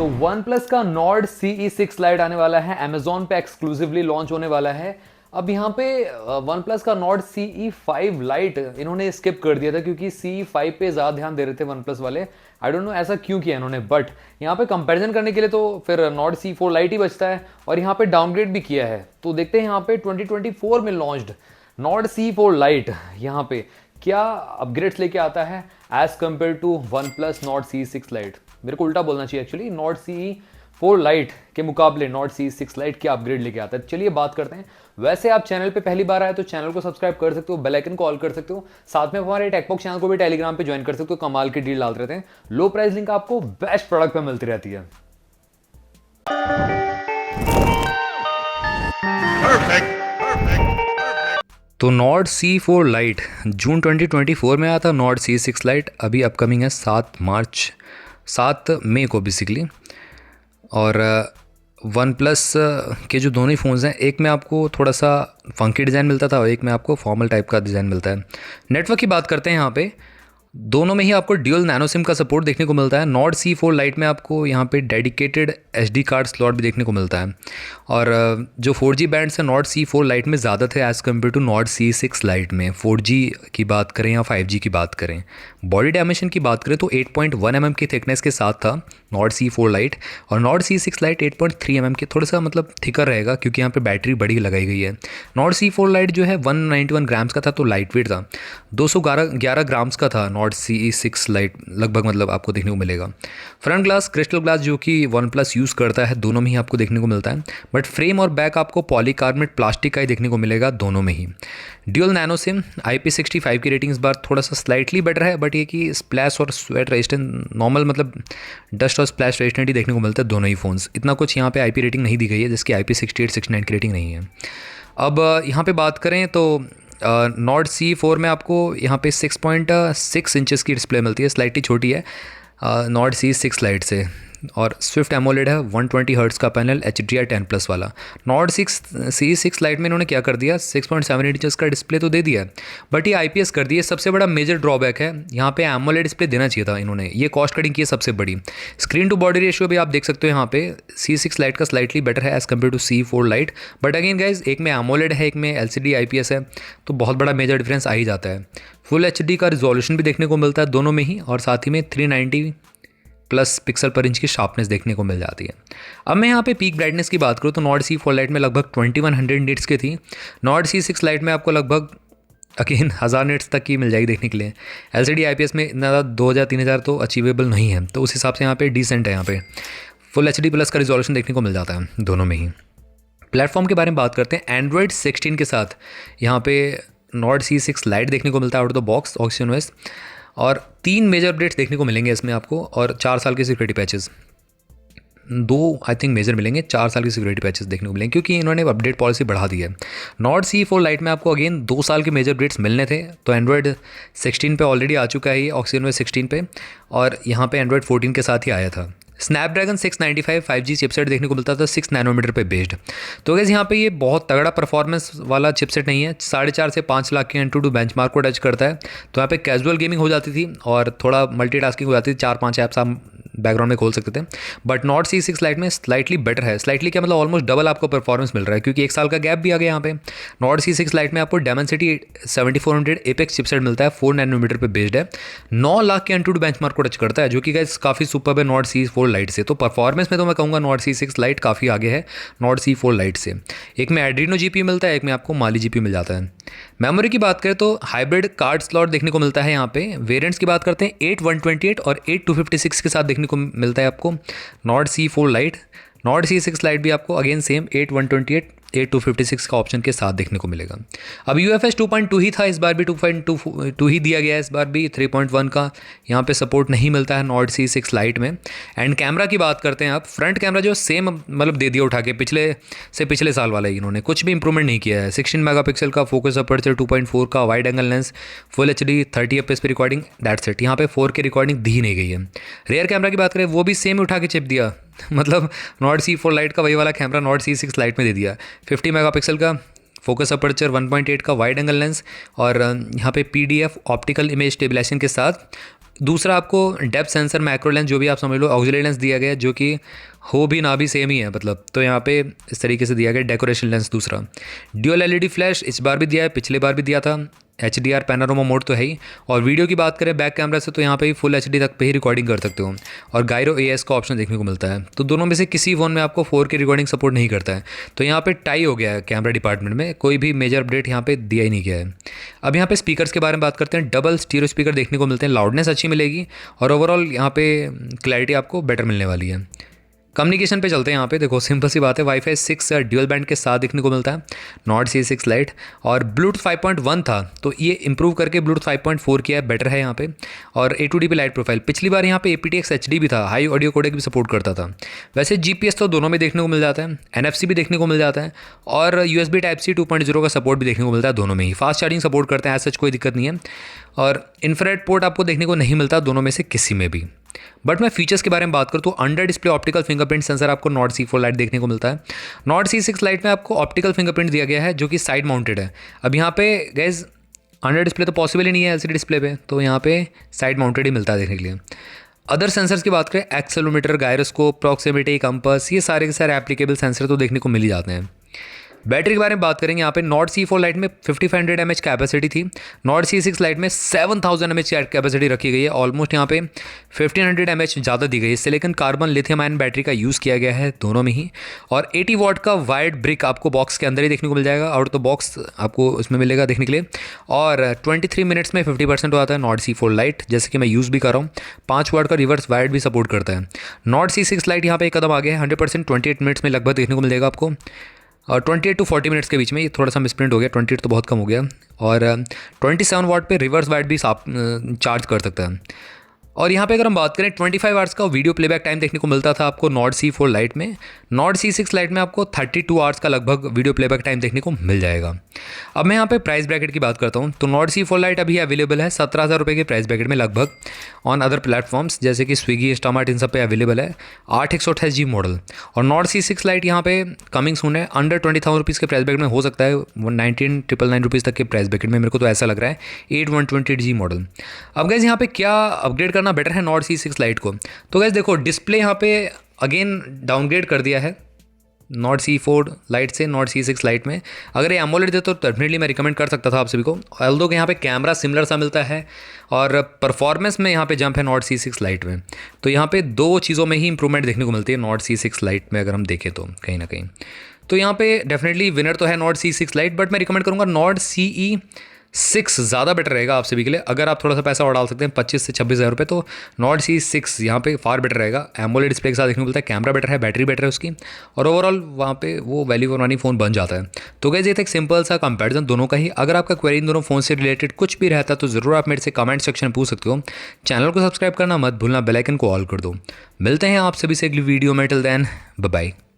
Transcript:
तो one plus का Nord CE6 light आने वाला है, अमेजोन पे एक्सक्लूसिवली लॉन्च होने वाला है। अब यहाँ पे वन प्लस का नॉर्ड CE5 लाइट इन्होंने स्किप कर दिया था क्योंकि CE5 पे ज़्यादा ध्यान दे रहे थे वन प्लस वाले। आई डोंट नो ऐसा क्यों किया इन्होंने, बट यहाँ पे कंपैरिजन करने के लिए तो फिर नॉर्ड CE4 लाइट ही बचता है और यहाँ पे डाउनग्रेड भी किया है। तो देखते हैं यहाँ पे 2024 में लॉन्च्ड नॉर्ड CE4 लाइट यहाँ पे क्या अपग्रेड्स लेके आता है as compare to OnePlus Nord CE6 lite. मेरे को उल्टा बोलना चाहिए एक्चुअली, नॉर्ड CE4 लाइट के मुकाबले नॉर्ड CE6 लाइट क्या अपग्रेड लेके आता है। चलिए बात करते हैं। वैसे आप चैनल पे पहली बार आए तो चैनल को सब्सक्राइब कर सकते हो, बेल आइकन को ऑल कर सकते हो, साथ में हमारे टेकबॉक्स चैनल को भी टेलीग्राम पे ज्वाइन कर सकते हो। कमाल की डील डालते रहते हैं, लो प्राइस लिंक आपको बेस्ट प्रोडक्ट पे मिलती रहती है। तो नॉर्ड CE4 लाइट जून 2024 में आया था। नॉर्ड CE6 लाइट अभी अपकमिंग है 7 मई को बेसिकली। और वन प्लस के जो दोनों ही फ़ोन्स हैं, एक में आपको थोड़ा सा फंकी डिज़ाइन मिलता था और एक में आपको फॉर्मल टाइप का डिज़ाइन मिलता है। नेटवर्क की बात करते हैं यहाँ पे, दोनों में ही आपको ड्यूल नैनो सिम का सपोर्ट देखने को मिलता है। नॉर्ड CE4 लाइट में आपको यहाँ पे डेडिकेटेड SD कार्ड स्लॉट भी देखने को मिलता है। और जो 4G बैंड्स हैं नॉर्ड CE4 लाइट में ज़्यादा थे as compare to Nord CE6 lite में। 4G की बात करें या 5G की बात करें, बॉडी डायमेंशन की बात करें तो 8.1 mm की थिकनेस के साथ था नॉर्ड CE4 लाइट, और नॉर्ड CE6 लाइट 8.3 mm की थोड़ा सा मतलब थिकर रहेगा क्योंकि यहाँ पे बैटरी बड़ी लगाई गई है। नॉर्ड CE4 लाइट जो है 191 ग्राम्स का था, तो लाइट वेट था। 211 ग्राम्स का था नॉर्ड CE6 लाइट लगभग, मतलब आपको देखने को मिलेगा। फ्रंट ग्लास क्रिस्टल ग्लास जो कि वन प्लस यूज़ करता है, दोनों में ही आपको देखने को मिलता है। बट फ्रेम और बैक आपको पॉलीकार्बोनेट प्लास्टिक का ही देखने को मिलेगा दोनों में ही। ड्यूल नैनो सिम IP65 की रेटिंग इस बार थोड़ा सा स्लाइटली बेटर है, बट ये कि स्प्लैश और स्वेट रेजिस्टेंट नॉर्मल मतलब डस्ट और स्प्लैश रेजिस्टेंट ही देखने को मिलता है दोनों ही फ़ोन्स। इतना कुछ यहाँ पे IP रेटिंग नहीं दी गई है, जिसकी IP68 69 की रेटिंग नहीं है। अब यहाँ पे बात करें तो नॉर्ड CE4 में आपको यहाँ पे 6.6 इंचेस की डिस्प्ले मिलती है, स्लाइटली छोटी है नॉर्ड CE6 लाइट से। और स्विफ्ट एमोलेड है, 120 हर्ट्ज़ का पैनल, HDR 10+ वाला। नॉर्ड CE6 लाइट में इन्होंने क्या कर दिया, 6.7 इंचेस का डिस्प्ले तो दे दिया, बट ये IPS कर दिया। सबसे बड़ा मेजर ड्रॉबैक है, यहाँ पे एमोलेड डिस्प्ले देना चाहिए था इन्होंने, ये कॉस्ट कटिंग की है सबसे बड़ी। स्क्रीन टू बॉडी रेशियो भी आप देख सकते हो यहाँ पे CE6 लाइट का स्लाइटली बेटर है as compare to CE4 lite. But again guys, एक में एमोलेड है, एक में LCD IPS है, तो बहुत बड़ा मेजर डिफरेंस आ ही जाता है। फुल HD का रिजोल्यूशन भी देखने को मिलता है दोनों में ही, और साथ ही में 390+ पिक्सल पर इंच की शार्पनेस देखने को मिल जाती है। अब मैं यहाँ पे पीक ब्राइटनेस की बात करूँ तो नॉर्ड CE4 लाइट में लगभग 2100 निट्स की थी। नॉर्ड CE6 लाइट में आपको लगभग अगेन 1000 निट्स तक की मिल जाएगी देखने के लिए। LCD IPS में इतना ज़्यादा 2000-3000 तो अचीवेबल नहीं है, तो उस हिसाब से यहाँ पे डिसेंट है। यहाँ पे फुल HD+ का रिजोल्यूशन देखने को मिल जाता है दोनों में ही। प्लेटफॉर्म के बारे में बात करते हैं, एंड्रॉयड 16 के साथ यहाँ पे नॉर्ड CE6 लाइट देखने को मिलता है out of the box OxygenOS, और 3 मेजर अपडेट्स देखने को मिलेंगे इसमें आपको, और 4 साल के security patches, 2 I think major मिलेंगे, 4 साल की सिक्योरिटी पैचेस देखने को मिलेंगे क्योंकि इन्होंने अपडेट पॉलिसी बढ़ा दी है। नॉर्ड CE4 लाइट में आपको अगेन 2 साल के मेजर अपडेट्स मिलने थे, तो एंड्रॉयड 16 पे ऑलरेडी आ चुका है ये, OxygenOS 16 पे, और यहाँ पे एंड्रॉयड 14 के साथ ही आया था। स्नैपड्रैगन 695 5G चिपसेट देखने को मिलता था 6 नैनोमीटर पे बेस्ड। तो गैस यहाँ पे ये बहुत तगड़ा परफॉर्मेंस वाला चिपसेट नहीं है, 4.5 से 5 लाख के Antutu बेंचमार्क को टच करता है। तो यहाँ पे कैजुअल गेमिंग हो जाती थी और थोड़ा मल्टीटास्किंग हो जाती थी, 4-5 ऐप्स आप बैकग्राउंड में खोल सकते थे। बट नॉर्ड CE6 लाइट में स्लाइटली बेटर है, स्लाइटली क्या मतलब ऑलमोस्ट डबल आपको परफॉर्मेंस मिल रहा है, क्योंकि 1 साल का गैप भी आ गया यहाँ पे। नॉर्ड CE6 लाइट में आपको Dimensity 7400 एपेक्स चिपसेट मिलता है, 4 नैनोमीटर पे बेस्ड है, 9 लाख के Antutu बेंचमार्क को टच करता है, जो कि गाइस काफ़ी सुपर है नॉर्ड CE4 लाइट से। तो परफॉर्मेंस में तो मैं कहूँगा नॉर्ड CE6 लाइट काफ़ी आगे है नॉर्ड CE4 लाइट से। एक में Adreno GPU मिलता है, एक में आपको Mali GPU मिल जाता है। मेमोरी की बात करें तो हाइब्रिड कार्ड स्लॉट देखने को मिलता है यहाँ पे। वेरिएंट्स की बात करते हैं 8 128 और 8 256 के साथ देखने को मिलता है आपको Nord CE4 light. Nord CE6 light भी आपको अगेन सेम 8 128 8 256 का ऑप्शन के साथ देखने को मिलेगा। अब UFS 2.2 ही था, इस बार भी 2.2 ही दिया गया है, इस बार भी 3.1 का यहाँ पे सपोर्ट नहीं मिलता है नॉर्ड CE6 लाइट में। एंड कैमरा की बात करते हैं आप, फ्रंट कैमरा जो सेम मतलब दे दिया उठा के पिछले साल वाला ही, इन्होंने कुछ भी इंप्रूवमेंट नहीं किया है। 16 मेगापिक्सल का फोकस अपर्चर, 2.4 का wide angle lens, full HD 30 FPS पे रिकॉर्डिंग, दैट्स इट। यहाँ पे 4K रिकॉर्डिंग दी नहीं गई है। रेयर कैमरा की बात करें, वो भी सेम उठा के चिप दिया, मतलब नॉर्ड CE4 लाइट का वही वाला कैमरा नॉर्ड CE6 लाइट में दे दिया। 50 मेगापिक्सल का फोकस अपर्चर, 1.8 का वाइड एंगल लेंस, और यहाँ पे PDF ऑप्टिकल इमेज स्टेबलाइजेशन के साथ दूसरा आपको डेप्थ सेंसर, मैक्रो लेंस, जो भी आप समझ लो, ऑक्सिलरी लेंस दिया गया है, जो कि हो भी ना भी सेम ही है मतलब। तो यहाँ पे इस तरीके से दिया गया डेकोरेशन लेंस। दूसरा ड्यूअल एलईडी फ्लैश इस बार भी दिया है, पिछले बार भी दिया था। HDR पैनोरामा मोड तो है ही। और वीडियो की बात करें बैक कैमरा से, तो यहाँ पे ही फुल HD तक पे ही रिकॉर्डिंग कर सकते हो। और गायरो AS का ऑप्शन देखने को मिलता है। तो दोनों में से किसी फ़ोन में आपको 4K रिकॉर्डिंग सपोर्ट नहीं करता है। तो यहाँ पे टाई हो गया है कैमरा डिपार्टमेंट में, कोई भी मेजर अपडेट यहाँ पे दिया ही नहीं गया है। अब यहाँ पे स्पीकर्स के बारे में बात करते हैं। डबल स्टीरियो स्पीकर देखने को मिलते हैं, लाउडनेस अच्छी मिलेगी और ओवरऑल यहाँ पे क्लैरिटी आपको बेटर मिलने वाली है। कम्युनिकेशन पे चलते हैं। यहाँ पे देखो सिंपल सी बात है, वाईफाई 6 ड्यूअल बैंड के साथ देखने को मिलता है, नॉर्ड C6 लाइट। और ब्लूटूथ 5.1 था, तो ये इंप्रूव करके ब्लूटूथ 5.4 किया है, बेटर है यहाँ पे। और A2DP लाइट प्रोफाइल, पिछली बार यहाँ पे aptX HD भी था, हाई ऑडियो कोडेक भी सपोर्ट करता था। वैसे GPS तो दोनों में देखने को मिल जाता है, NFC भी देखने को मिल जाता है और USB Type-C 2.0 का सपोर्ट भी देखने को मिलता है दोनों में ही। फास्ट चार्जिंग सपोर्ट करते हैं, ऐसा कोई दिक्कत नहीं है। और इंफ्रारेड पोर्ट आपको देखने को नहीं मिलता दोनों में से किसी में भी। बट मैं फीचर्स के बारे में बात करूँ तो under display optical fingerprint sensor आपको नॉर्ड C4 लाइट देखने को मिलता है। नॉर्ड C6 लाइट में आपको ऑप्टिकल फिंगरप्रिंट दिया गया है जो कि साइड माउंटेड है। अब यहाँ पे गैस अंडर डिस्प्ले तो पॉसिबल ही नहीं है LCD डिस्प्ले पे, तो यहाँ पे साइड माउंटेड ही मिलता है देखने के लिए। अदर सेंसर्स की बात करें, एक्सेलोमीटर, गायरोस्कोप, प्रॉक्सिमिटी, कंपास, ये सारे के सारे एप्लीकेबल सेंसर तो देखने को मिल ही जाते हैं। बैटरी के बारे में बात करेंगे, यहाँ पे नॉर्ड C4 लाइट में 5500 mAh कैपेसिटी थी, नॉर्ड C6 लाइट में 7000 mAh कैपेसिटी रखी गई है। ऑलमोस्ट यहाँ पे 1500 mAh ज़्यादा दी गई है, silicon carbon lithium ion battery का यूज़ किया गया है दोनों में ही। और 80 वाट का वायर्ड ब्रिक आपको बॉक्स के अंदर ही देखने को मिल जाएगा, आउट ऑफ द बॉक्स आपको उसमें मिलेगा देखने के लिए। और 23 मिनट्स में 50% हो जाता है नॉर्ड C4 लाइट, जैसे कि मैं यूज़ भी कर रहा हूँ। 5 वाट का रिवर्स वायर्ड भी सपोर्ट करता है। नॉर्ड C6 लाइट यहाँ पे एक कदम आगे है, 100% 28 मिनट्स में लगभग देखने को मिल जाएगा आपको। और 28 to 40 मिनट्स के बीच में, ये थोड़ा सा मिसप्रिंट हो गया, 28 तो बहुत कम हो गया। और 27 वाट पे रिवर्स वाइड भी चार्ज कर सकता है। और यहाँ पे अगर हम बात करें 25 आवर्स का वीडियो प्लेबैक टाइम देखने को मिलता था आपको नॉर्ड C4 लाइट में, नॉर्ड C6 लाइट में आपको 32 आवर्स का लगभग वीडियो प्लेबैक टाइम देखने को मिल जाएगा। अब मैं यहाँ पे प्राइस ब्रैकेट की बात करता हूँ तो नॉर्ड C4 लाइट अभी अवेलेबल है 17,000 रुपये के प्राइस ब्रैकेट में लगभग ऑन अदर प्लेटफॉर्म्स जैसे कि स्विगी, इंस्टामार्ट, इन सब पे अवेलेबल है। 8/128GB model. और नॉर्ड C6 लाइट यहाँ पे कमिंग सून है, अंडर 20,000 रुपीज़ के प्राइस ब्रैकेट में हो सकता है, 19,999 रुपीज़ तक के प्राइस ब्रैकेट में, मेरे को तो ऐसा लग रहा है। 8/128GB model. अब गैस यहाँ पे क्या अपग्रेड करना बेटर है नॉर्ड C6 लाइट को, तो गैस देखो डिस्प्ले यहाँ पे अगेन डाउनग्रेड कर दिया है नॉर्ड C4 लाइट से नॉर्ड C6 लाइट में। अगर ये एमोलेड दे तो डेफिनेटली मैं रिकमेंड कर सकता था आप सभी को। ऑल्दो कि यहाँ पे कैमरा सिमिलर सा मिलता है और परफॉर्मेंस में यहाँ पे जंप है नॉर्ड C6 लाइट में। तो यहाँ पे दो चीज़ों में ही इंप्रूवमेंट देखने को मिलती है नॉर्ड C6 लाइट में अगर हम देखें तो कहीं ना कहीं। तो यहाँ पे डेफिनेटली विनर तो है नॉर्ड C6 लाइट, बट मैं रिकमेंड करूँगा नॉर्ड CE6 ज़्यादा बेटर रहेगा आप सभी के लिए। अगर आप थोड़ा सा पैसा और डाल सकते हैं 25 से 26,000 रुपये, तो नॉर्ड C6 यहाँ पे फार बेटर रहेगा। एमोलेड डिस्प्ले के साथ देखने को मिलता है, कैमरा बेटर है, बैटरी बेटर है उसकी, और ओवरऑल वहाँ पे वो वैल्यू फॉर मनी फ़ोन बन जाता है। तो गाइस ये था एक सिंपल सा कंपैरिजन दोनों का ही। अगर आपका क्वेरी इन दोनों फ़ोन से रिलेटेड कुछ भी रहता तो ज़रूर आप मेरे से कमेंट सेक्शन में पूछ सकते हो। चैनल को सब्सक्राइब करना मत भूलना, बेल आइकन को ऑल कर दो। मिलते हैं आप सभी से अगली वीडियो में, टिल देन बाय बाय।